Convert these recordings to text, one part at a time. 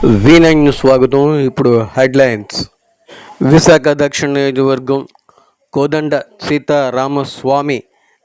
V9 స్వాగతం. ఇప్పుడు headlines. Visakha దక్షిణ నియోజకవర్గం కోదండ సీతారామస్వామి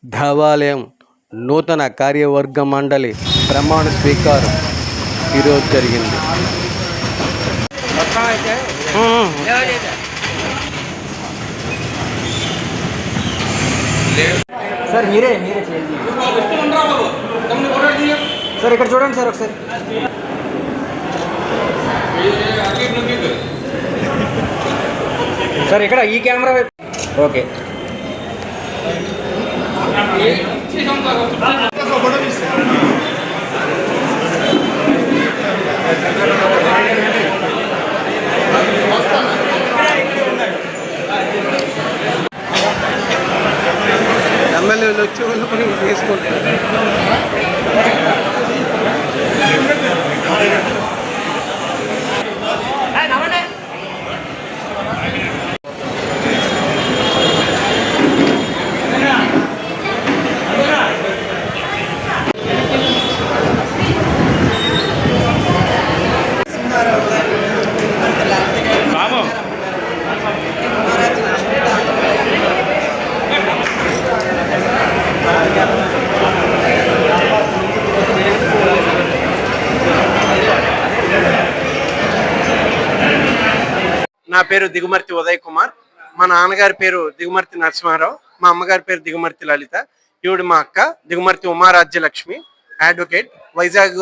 దేవాలయం నూతన కార్యవర్గ మండలి ప్రమాణ స్వీకారం ఈరోజు జరిగింది. సార్ మీరే చేయండి సార్. ఇక్కడ చూడండి సార్ ఒకసారి. సార్ ఇక్కడ ఈ కెమెరా వైపు. ఓకే. ఎమ్మెల్యేలు వచ్చే వాళ్ళు పని చేసుకుంటారు. నా పేరు దిగుమర్తి ఉదయ్ కుమార్. మా నాన్నగారి పేరు దిగుమర్తి నరసింహారావు. మా అమ్మగారి పేరు దిగుమర్తి లలిత. ఈవిడ మా అక్క Digumarthi Umarajyalakshmi, advocate. Vizag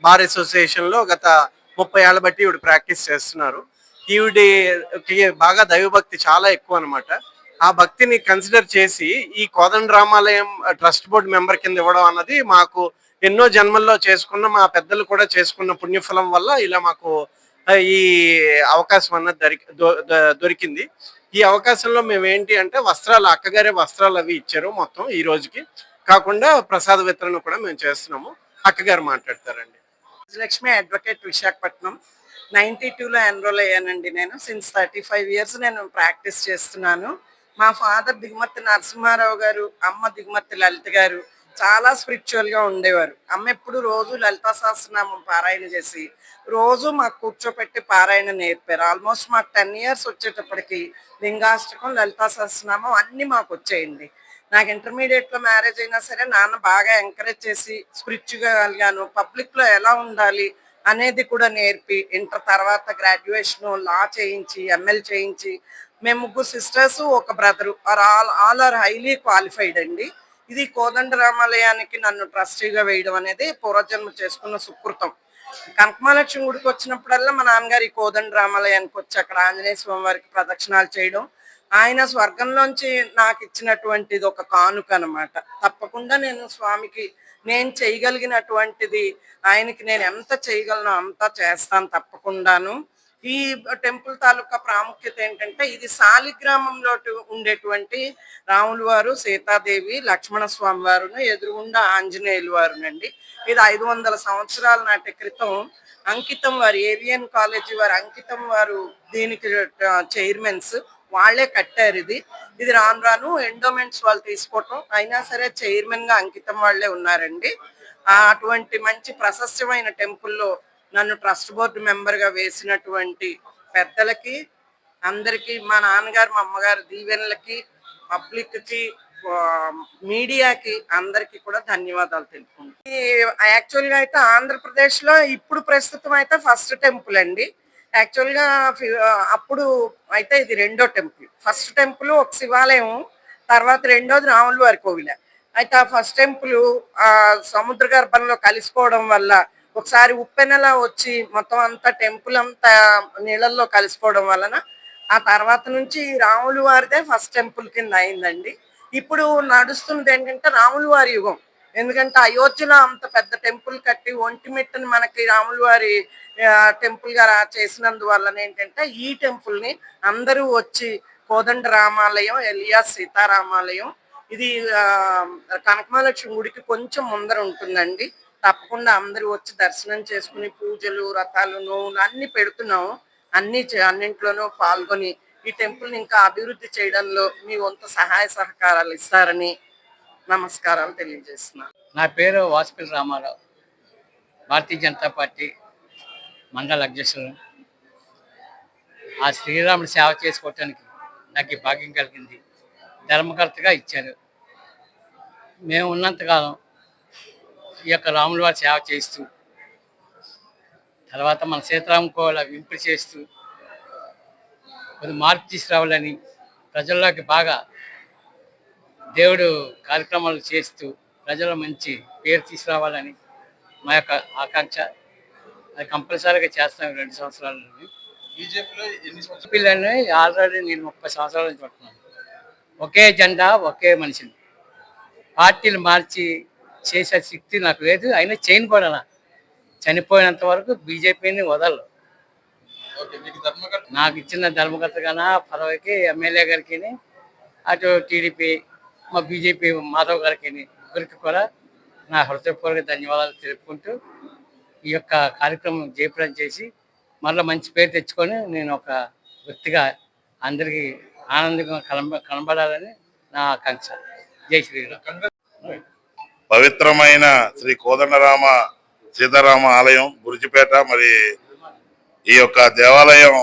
bar association లో గత 30 ఏళ్ల బట్టి ఈవిడ ప్రాక్టీస్ చేస్తున్నారు. ఈవిడికి బాగా దైవభక్తి చాలా ఎక్కువ అనమాట. ఆ భక్తిని కన్సిడర్ చేసి ఈ కోదండ రామాలయం ట్రస్ట్ బోర్డు మెంబర్ కింద ఇవ్వడం అన్నది మాకు ఎన్నో జన్మల్లో చేసుకున్న, మా పెద్దలు కూడా చేసుకున్న పుణ్యఫలం వల్ల ఇలా మాకు ఈ అవకాశం అన్నది దొరికింది. ఈ అవకాశంలో మేము ఏంటి అంటే వస్త్రాలు, అక్కగారే వస్త్రాలు అవి ఇచ్చారు. మొత్తం ఈ రోజుకి కాకుండా ప్రసాద వితరణ కూడా మేము చేస్తున్నాము. అక్కగారు మాట్లాడతారండి. లక్ష్మి, అడ్వకేట్, విశాఖపట్నం. 92లో ఎన్రోల్ అయ్యానండి. నేను సిన్స్ 35 ఇయర్స్ నేను ప్రాక్టీస్ చేస్తున్నాను. మా ఫాదర్ దిగుమర్తి నరసింహారావు గారు, అమ్మ దిగుమర్తి లలిత గారు చాలా స్పిరిచువల్గా ఉండేవారు. అమ్మ ఎప్పుడు రోజు లలితా సహస్రనామం పారాయణ చేసి రోజు మాకు కూర్చోపెట్టి పారాయణ నేర్పారు. ఆల్మోస్ట్ మాకు 10 ఇయర్స్ వచ్చేటప్పటికి లింగాష్టకం, లలితా సహస్రనామం అన్నీ మాకు వచ్చేయండి. నాకు ఇంటర్మీడియట్లో మ్యారేజ్ అయినా సరే నాన్న బాగా ఎంకరేజ్ చేసి స్పిరిచువల్గాను పబ్లిక్లో ఎలా ఉండాలి అనేది కూడా నేర్పి, ఇంటర్ తర్వాత గ్రాడ్యుయేషన్ లా చేయించి, ఎంఎల్ చేయించి, మేము 3 సిస్టర్స్, ఒక brother, all are highly qualified అండి. ఇది కోదండ రామాలయానికి నన్ను ట్రస్టీగా వేయడం అనేది పూర్వజన్మ చేసుకున్న సుకృతం. కనకమహాలక్ష్మి గుడికి వచ్చినప్పుడల్లా మా నాన్నగారు ఈ కోదండ రామాలయానికి వచ్చి అక్కడ ఆంజనేయ స్వామి వారికి ప్రదక్షిణాలు చేయడం, ఆయన స్వర్గంలోంచి నాకు ఇచ్చినటువంటిది ఒక కానుక అనమాట. తప్పకుండా నేను స్వామికి నేను చేయగలిగినటువంటిది, ఆయనకి నేను ఎంత చేయగలను అంత చేస్తాను తప్పకుండాను. ఈ టెంపుల్ తాలూకా ప్రాముఖ్యత ఏంటంటే ఇది సాలిగ్రామంలో ఉండేటువంటి రాముల వారు, సీతాదేవి, లక్ష్మణ స్వామి వారును, ఎదురుగుండా ఆంజనేయులు వారునండి. ఇది 500 సంవత్సరాల నాటి క్రితం అంకితం వారు, ఏవిఎన్ కాలేజీ వారు అంకితం వారు దీనికి చైర్మన్స్ వాళ్లే కట్టారు. ఇది రాను రాను ఎండోమెంట్స్ వాళ్ళు తీసుకోవటం, అయినా సరే చైర్మన్ గా అంకితం వాళ్లే ఉన్నారండి. అటువంటి మంచి ప్రశస్తమైన టెంపుల్లో నన్ను ట్రస్ట్ బోర్డు మెంబర్ గా వేసినటువంటి పెద్దలకి అందరికి, మా నాన్నగారు మా అమ్మగారు దీవెనలకి, పబ్లిక్ కి, మీడియాకి అందరికి కూడా ధన్యవాదాలు తెలుపుకుంటాను. యాక్చువల్ గా అయితే ఆంధ్రప్రదేశ్ లో ఇప్పుడు ప్రస్తుతం అయితే ఫస్ట్ టెంపుల్ అండి. యాక్చువల్ గా అప్పుడు అయితే ఇది రెండో టెంపుల్. ఫస్ట్ టెంపుల్ ఒక శివాలయం, తర్వాత రెండోది రాముల వారి కోవిల. అయితే ఆ ఫస్ట్ టెంపుల్ ఆ సముద్ర గర్భంలో కలిసిపోవడం వల్ల ఒకసారి ఉప్పెనలా వచ్చి మొత్తం అంతా టెంపుల్ అంతా నీళ్ళల్లో కలిసిపోవడం వలన ఆ తర్వాత నుంచి రాముల వారిదే ఫస్ట్ టెంపుల్ కింద అయిందండి. ఇప్పుడు నడుస్తున్నది ఏంటంటే రాముల వారి యుగం. ఎందుకంటే అయోధ్యలో అంత పెద్ద టెంపుల్ కట్టి ఒంటిమిట్టని మనకి రాముల వారి టెంపుల్ గా చేసినందువల్ల ఏంటంటే ఈ టెంపుల్ ని అందరూ వచ్చి కోదండ రామాలయం ఎలియాస్ సీతారామాలయం, ఇది కనకమహాలక్ష్మి గుడికి కొంచెం ముందర ఉంటుందండి. తప్పకుండా అందరూ వచ్చి దర్శనం చేసుకుని పూజలు, వ్రతాలు, నోవులు అన్ని పెడుతున్నాము. అన్నింట్లోనూ పాల్గొని ఈ టెంపుల్ ఇంకా అభివృద్ధి చేయడంలో మీ వంత సహాయ సహకారాలు ఇస్తారని నమస్కారాలు తెలియజేస్తున్నాను. నా పేరు వాసుపల్లి రామారావు, భారతీయ జనతా పార్టీ మండల అధ్యక్షులను. ఆ శ్రీరాముడి సేవ చేసుకోవటానికి నాకు ఈ భాగ్యం కలిగింది. ధర్మకర్తగా ఇచ్చారు. మేము ఉన్నంతకాలం ఈ యొక్క రాముల వారి సేవ చేస్తూ, తర్వాత మన సీతారాం కోల వింపు చేస్తూ కొన్ని మార్పు తీసుకురావాలని, ప్రజల్లోకి బాగా దేవుడు కార్యక్రమాలు చేస్తూ ప్రజల మంచి పేరు తీసుకురావాలని మా యొక్క ఆకాంక్ష. అది కంపల్సరీగా చేస్తాం 2 సంవత్సరాల నుండి. బీజేపీలోనే ఆల్రెడీ నేను 30 సంవత్సరాల నుంచి పడుతున్నాను. ఒకే జెండా, ఒకే మనిషిని. పార్టీలు మార్చి చేసే శక్తి నాకు లేదు, అయినా చేయను కూడా. చనిపోయినంత వరకు బీజేపీని వదలరు. నాకు ఇచ్చిన ధర్మకర్తగానా పదవికి, ఎమ్మెల్యే గారికి, అటు టీడీపీ మా బీజేపీ మాధవ్ గారికి, ముగ్గురికి కూడా నా హృదయపూర్వక ధన్యవాదాలు తెలుపుకుంటూ ఈ యొక్క కార్యక్రమం జయప్రదం చేసి మళ్ళీ మంచి పేరు తెచ్చుకొని నేను ఒక వ్యక్తిగా అందరికీ ఆనందంగా కనబడాలని నా ఆకాంక్ష. జై శ్రీరామ్. పవిత్రమైన శ్రీ కోదండరామ సీతారామ ఆలయం బురుజుపేట. మరి ఈ యొక్క దేవాలయం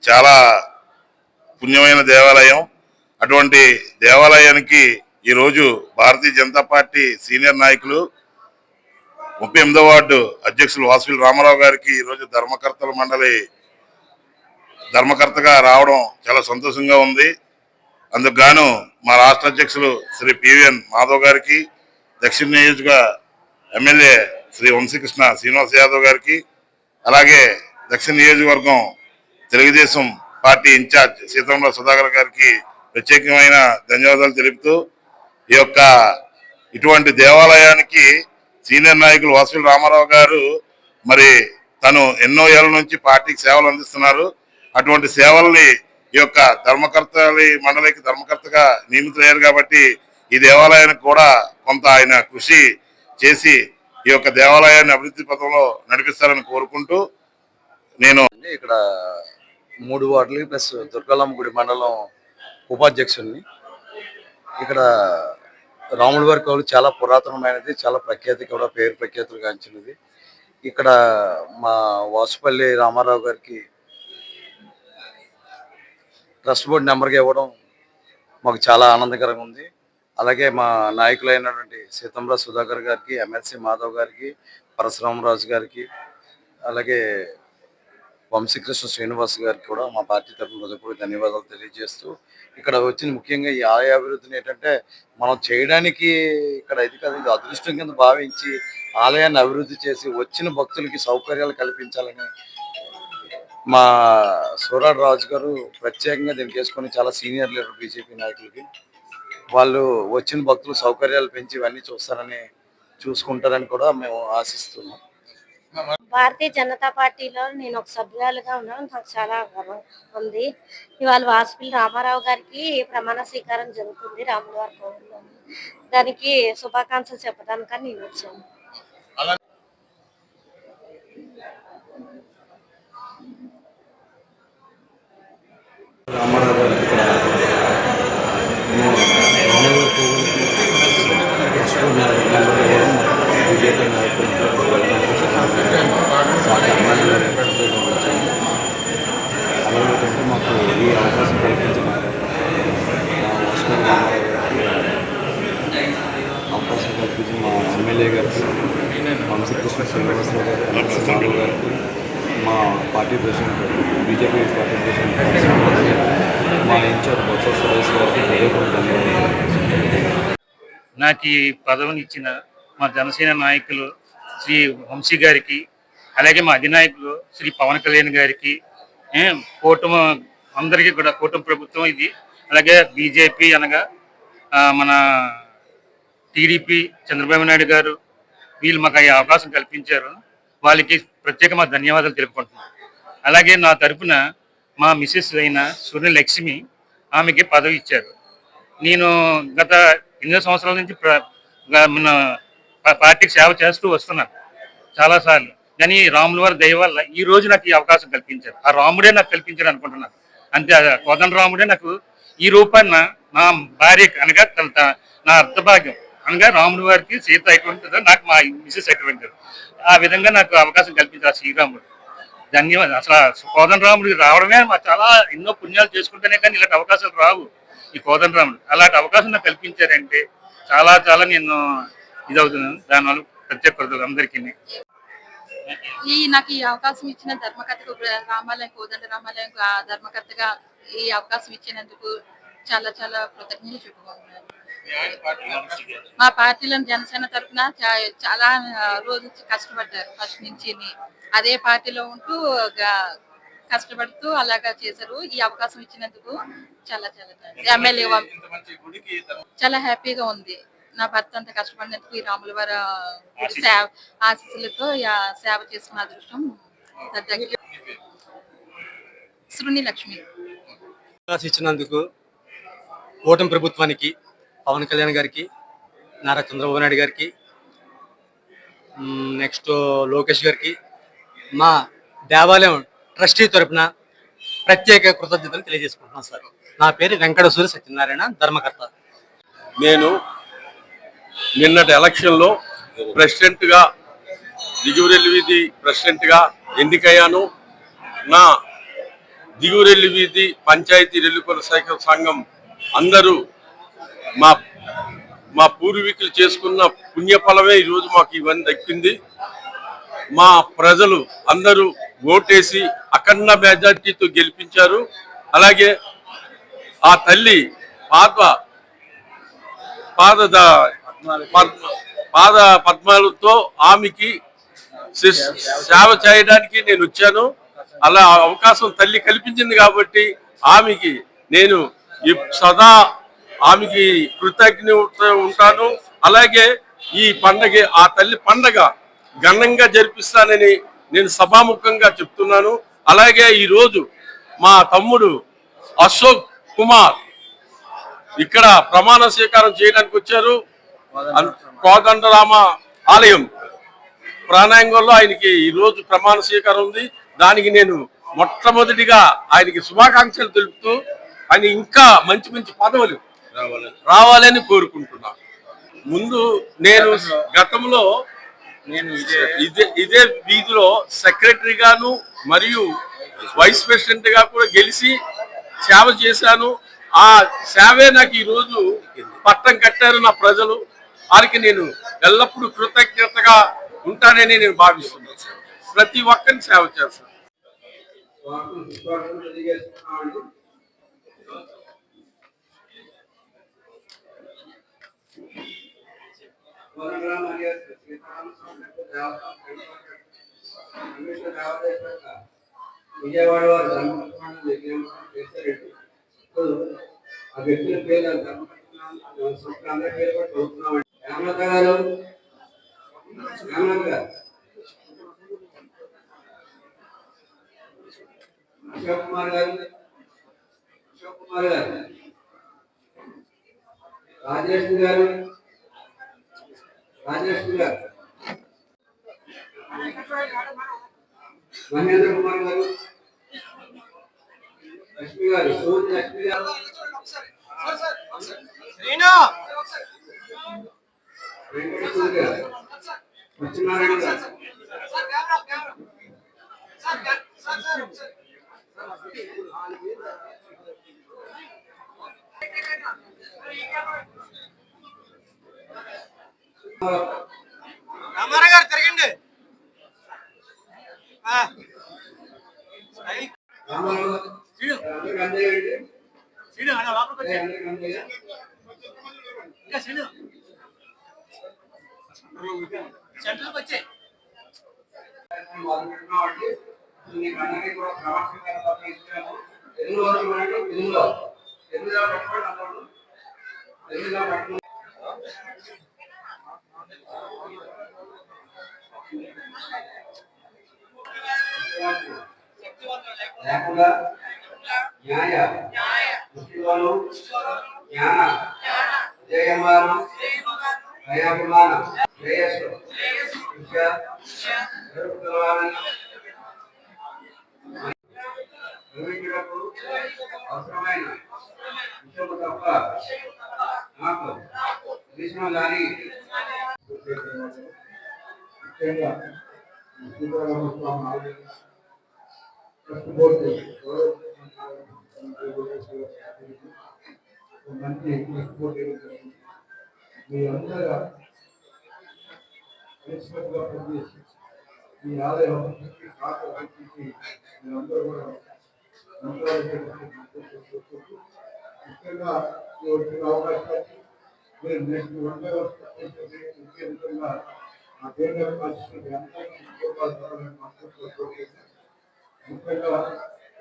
చాలా పుణ్యమైన దేవాలయం. అటువంటి దేవాలయానికి ఈరోజు భారతీయ జనతా పార్టీ సీనియర్ నాయకులు 38వ వార్డు అధ్యక్షులు వాసుపల్లి రామారావు గారికి ఈరోజు ధర్మకర్తల మండలి ధర్మకర్తగా రావడం చాలా సంతోషంగా ఉంది. అందుకు గాను మా రాష్ట్ర అధ్యక్షులు శ్రీ పివిఎన్ మాధవ్ గారికి, దక్షిణ నియోజక ఎమ్మెల్యే శ్రీ వంశీకృష్ణ శ్రీనివాస్ యాదవ్ గారికి, అలాగే దక్షిణ నియోజకవర్గం తెలుగుదేశం పార్టీ ఇన్ఛార్జ్ సీతంల సుధాకర్ గారికి ప్రత్యేకమైన ధన్యవాదాలు తెలుపుతూ, ఈ యొక్క ఇటువంటి దేవాలయానికి సీనియర్ నాయకులు వాసుపల్లి రామారావు గారు మరి తను ఎన్నో ఏళ్ల నుంచి పార్టీకి సేవలు అందిస్తున్నారు. అటువంటి సేవల్ని ఈ యొక్క ధర్మకర్తలి మండలికి ధర్మకర్తగా నియమితులయ్యారు కాబట్టి ఈ దేవాలయానికి కూడా కొంత ఆయన కృషి చేసి ఈ యొక్క దేవాలయాన్ని అభివృద్ధి పథంలో నడిపిస్తారని కోరుకుంటూ నేను ఇక్కడ 3 వార్డులు ప్లస్ దుర్గాలమ్మ గుడి మండలం ఉపాధ్యక్షుడిని. ఇక్కడ రాముడి వారి కౌలు చాలా పురాతనమైనది, చాలా ప్రఖ్యాతి కూడా, పేరు ప్రఖ్యాతులు గాంచినది. ఇక్కడ మా వాసుపల్లి రామారావు గారికి ట్రస్ట్ బోర్డు నెంబర్గా ఇవ్వడం మాకు చాలా ఆనందకరంగా ఉంది. అలాగే మా నాయకులైనటువంటి సీతంల సుధాకర్ గారికి, ఎమ్మెల్సీ మాధవ్ గారికి, పరశురామరాజు గారికి, అలాగే వంశీకృష్ణ శ్రీనివాస్ గారికి కూడా మా పార్టీ తరఫున హృదయపూర్వక ధన్యవాదాలు తెలియజేస్తూ, ఇక్కడ వచ్చిన ముఖ్యంగా ఈ ఆలయ అభివృద్ధిని ఏంటంటే మనం చేయడానికి ఇక్కడ ఇది కాదు, ఇది అదృష్టం కింద భావించి ఆలయాన్ని అభివృద్ధి చేసి వచ్చిన భక్తులకి సౌకర్యాలు కల్పించాలని మా సూరాడు రాజు గారు ప్రత్యేకంగా దీన్ని చేసుకొని చాలా సీనియర్ లీడర్ బీజేపీ నాయకులకి వాళ్ళు వచ్చిన భక్తులు సౌకర్యాలు పెంచి ఇవన్నీ చూసుకుంటారని కూడా మేము ఆశిస్తున్నాం. భారతీయ జనతా పార్టీలో నేను ఒక సభ్యురాలుగా ఉన్నాను. నాకు చాలా గర్వం ఉంది. ఇవాళ వాసుపల్లి రామారావు గారికి ప్రమాణ స్వీకారం జరుగుతుంది రాముల వారి కోవిల్లో. దానికి శుభాకాంక్షలు చెప్పడానికని నేను వచ్చాను. రామారావు గారికి ఇక్కడ బీజేపీ నాయకులతో అలాగే మాకు ఈ అవకాశం కల్పించిన అవకాశం కల్పించిన మా ఎమ్మెల్యే గారికి, వంశీకృష్ణ శ్రీనివాసరావు గారు, ఎమ్మెల్సీ మాధవ్ గారికి, మా party president BJP party president మా ఇన్ఛార్జ్ బొత్స సురేష్ గారికి హృదయపూర్వక ధన్యవాదాలు. నాకు ఈ పదవిని ఇచ్చిన మా జనసేన నాయకులు శ్రీ వంశీ గారికి, అలాగే మా అధినాయకులు శ్రీ పవన్ కళ్యాణ్ గారికి, కూటమి అందరికీ కూడా, కూటమి ప్రభుత్వం ఇది, అలాగే బీజేపీ అనగా మన టీడీపీ చంద్రబాబు నాయుడు గారు, వీళ్ళు మాకు ఈ అవకాశం కల్పించారు. వాళ్ళకి ప్రత్యేకమైన ధన్యవాదాలు తెలుపుకుంటున్నాను. అలాగే నా తరఫున మా మిసెస్ అయిన సూర్య లక్ష్మి, ఆమెకి పదవి ఇచ్చారు. నేను గత 8 సంవత్సరాల నుంచి మన పార్టీకి సేవ చేస్తూ వస్తున్నాను చాలాసార్లు. కానీ రాముల వారి దయ వల్ల ఈ రోజు నాకు ఈ అవకాశం కల్పించారు. ఆ రాముడే నాకు కల్పించారు అనుకుంటున్నాను. అంతే, కోదండ రాముడే నాకు ఈ రూపాన్న నా భార్య అనగా నా అర్థభాగ్యం అనగా రాముడి వారికి సీత ఎటువంటిదో నాకు మా మిసెస్ ఎటువంటిదో ఆ విధంగా నాకు అవకాశం కల్పించారు శ్రీరాముడు. ధన్యవాదాలు. అసలు కోదండరాముడికి రావడమే చాలా ఎన్నో పుణ్యాలు చేసుకుంటేనే కానీ ఇలాంటి అవకాశాలు రావు. ఈ కోదండరాముడు అలాంటి అవకాశం నాకు కల్పించారంటే చాలా చాలా నేను ఇదవుతున్నాను. దానివల్ల ప్రత్యేక కృతజ్ఞతలు అందరికీ. నాకు ఈ అవకాశం ఇచ్చిన ధర్మకర్తకు రామాలయం కోదండ రామాలయం ధర్మకర్తగా ఈ అవకాశం ఇచ్చినందుకు చాలా చాలా కృతజ్ఞతలు చెప్పుకుంటున్నాను. మా పార్టీలో జనసేన తరఫున చాలా రోజు కష్టపడ్డారు. ఫస్ట్ నుంచి అదే పార్టీలో ఉంటూ కష్టపడుతూ అలాగా చేశారు. ఈ అవకాశం ఇచ్చినందుకు చాలా చాలా ఎమ్మెల్యే చాలా హ్యాపీగా ఉంది. నా భర్త అంత కష్టపడినందుకు ఈ రాముల వారి ఆశీస్సులతో సేవ చేసుకున్న అదృష్టం శృణి లక్ష్మి. ఇచ్చినందుకు కూటమి ప్రభుత్వానికి, పవన్ కళ్యాణ్ గారికి, నారా చంద్రబాబు నాయుడు గారికి, నెక్స్ట్ లోకేష్ గారికి, మా దేవాలయం ట్రస్టీ తరపున ప్రత్యేక కృతజ్ఞతలు తెలియజేసుకుంటున్నాను సార్. నా పేరు వెంకటసూరి సత్యనారాయణ, ధర్మకర్త. నేను నిన్నటి ఎలక్షన్లో ప్రెసిడెంట్గా దిగువరెల్లి వీధి ప్రెసిడెంట్గా ఎన్నికయ్యాను. నా దిగువరెల్లి వీధి పంచాయతీ రెల్లికొల సైకిల్ సంఘం అందరూ మా పూర్వీకులు చేసుకున్న పుణ్యఫలమే ఈరోజు మాకు ఇవన్నీ దక్కింది. మా ప్రజలు అందరూ ఓటేసి అఖండ మెజార్టీతో గెలిపించారు. అలాగే ఆ తల్లి పాద పద్మాలతో ఆమెకి సేవ చేయడానికి నేను వచ్చాను. అలా అవకాశం తల్లి కల్పించింది కాబట్టి ఆమెకి నేను సదా ఆమెకి కృతజ్ఞత ఉంటాను. అలాగే ఈ పండగ ఆ తల్లి పండగ ఘనంగా జరిపిస్తానని నేను సభాముఖంగా చెప్తున్నాను. అలాగే ఈరోజు మా తమ్ముడు అశోక్ కుమార్ ఇక్కడ ప్రమాణ స్వీకారం చేయడానికి వచ్చారు. కోదండరామ ఆలయం ప్రాణాంగంలో ఆయనకి ఈరోజు ప్రమాణ స్వీకారం ఉంది. దానికి నేను మొట్టమొదటిగా ఆయనకి శుభాకాంక్షలు తెలుపుతూ ఆయన ఇంకా మంచి మంచి పదవులు రావాలని కోరుకుంటున్నాను. ముందు నేను గతంలో ఇదే వీధిలో సెక్రటరీగాను మరియు వైస్ ప్రెసిడెంట్ గా కూడా గెలిచి సేవ చేశాను. ఆ సేవే నాకు ఈరోజు పట్టం కట్టారు నా ప్రజలు. వారికి నేను ఎల్లప్పుడూ కృతజ్ఞతగా ఉంటానని నేను భావిస్తున్నాను. ప్రతి ఒక్కరిని సేవ చేస్తాను. విజయవాడ వారు ఆ వ్యక్తుల పేరు అందరి పేరు కూడా చదువుతున్నామండి. రామలత గారు, రామలత గారు, అశోక్ కుమార్ గారు, రాజలక్ష్మి గారు, మహేంద్ర కుమార్ గారు, లక్ష్మి గారు, సూర్య లక్ష్మి గారు, వెంకటేశ్వర గారు, సత్యనారాయణ గారు, రామారావు గారు తిరగండి. సెంట్రల్కి వచ్చే లేకుండా న్యాయ దృష్టిలోను జ్ఞాన జయమానం దయాభిమాన శ్రేయస్సు విద్య జరుపుకోవాలని నిర్వహించటకు అవసరమైన విషయము తప్ప నాకు తెలిసిన కానీ ముఖ్యంగా ట్రస్ట్ బోర్డు మంచి ట్రస్ట్ బోర్డు మీ అందరూ ఎక్స్పర్ట్గా పనిచేసి మీ ఆదాయం ఖాతా మీరందరూ కూడా ముఖ్యంగా వచ్చిన అవకాశాన్ని మీరు నెక్స్ట్ 1 విధంగా ఆ పేరు ముఖ్యంగా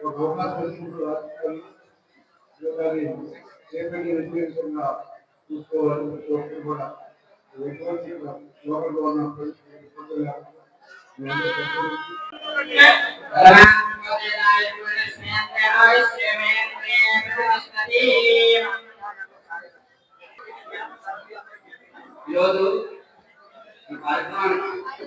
ఒక అవకాశం వచ్చినప్పుడు చేపట్టి విజయంగా చూసుకోవాలని కూడా ఎటువంటి లోకంలో ఉన్న ఈరోజు ఈ కార్యక్రమానికి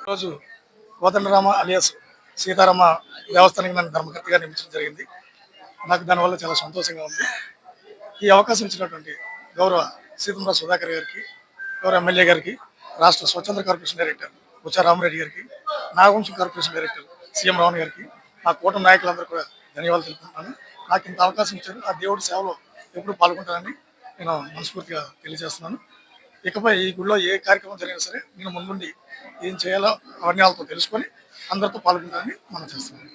రోజు కోదండరామ అలియాస్ సీతారామ దేవస్థానానికి నన్ను ధర్మకర్తగా నియమించడం జరిగింది. నాకు దానివల్ల చాలా సంతోషంగా ఉంది. ఈ అవకాశం ఇచ్చినటువంటి గౌరవ సీతంరా సుధాకర్ గారికి, గౌరవ ఎమ్మెల్యే గారికి, రాష్ట్ర స్వచ్ఛంద కార్పొరేషన్ డైరెక్టర్ బుచ్చా రామరెడ్డి గారికి, Nagavamsam corporation director CM Ravan గారికి, నా కూటమి నాయకులందరూ కూడా ధన్యవాదాలు తెలుపుకుంటున్నాను. నాకు ఇంత అవకాశం ఇచ్చారు. ఆ దేవుడి సేవలో ఎప్పుడు పాల్గొంటానని నేను మనస్ఫూర్తిగా తెలియజేస్తున్నాను. ఇకపై ఈ గుడిలో ఏ కార్యక్రమం జరిగినా సరే నేను ముందుండి ఏం చేయాలో అవన్నీ వాళ్ళతో తెలుసుకొని అందరితో పాల్గొంటానని మనం చేస్తున్నాను.